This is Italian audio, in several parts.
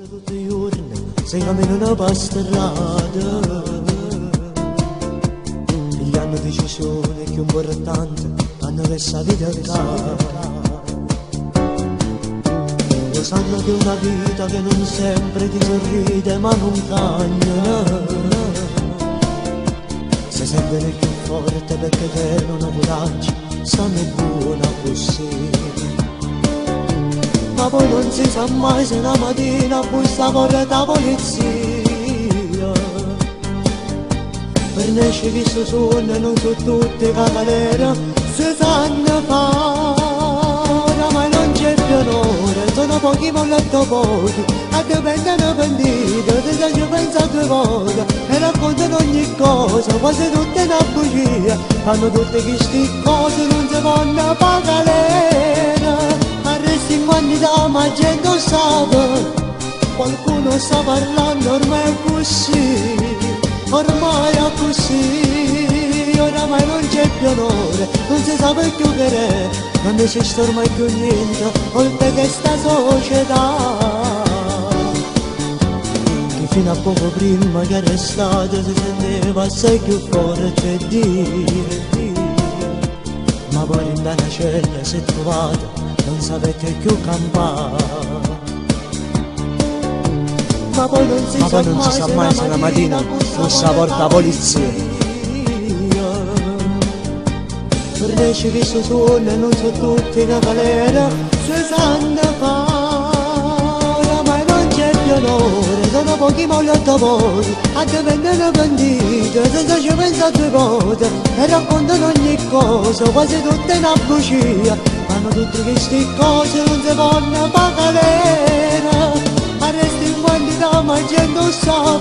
tutti i giorni, se camminano per strada. Gli hanno decisione che importante, hanno questa vita cara. Lo sanno che è una vita che non sempre ti sorride ma non cagna. Se sentono più forte perché te non hai coraggio, stanno buona così. Ma poi non si sa mai se una mattina bussa fuori da polizia. Per nesci che si sono non sono tutte cavalere, si sanno fare, ma non c'è più onore, sono pochi molto pochi, a dipendono pentiti, se ci pensa due volte, e raccontano ogni cosa, quasi tutte una bugia, fanno tutte queste cose, non si vanno pagare. Arresti quanti da ma gente non sa, qualcuno sta parlando ormai è così, ormai è così, oramai non c'è più onore, non si sa più che è, non esiste ormai più niente, oltre che sta società, che fino a poco prima che era estate si sentiva assai più forte dire, ma poi in una cella si è trovata, non sapete più campare. Ma poi non si sa mai se una mattina bussa porta la polizia. Per nesci che si sono non sono tutti in galera, si sanno fare, ma non c'è più onore, sono pochi molto pochi, a divenire pentiti, senza ci pensa due volte, e raccontano ogni cosa, quasi tutte una bugia, fanno tutte queste cose, non si vanno pagare. Arresti in quantità ma gente non sa,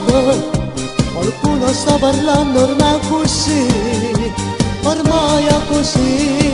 qualcuno sta parlando ormai è così, ormai è così.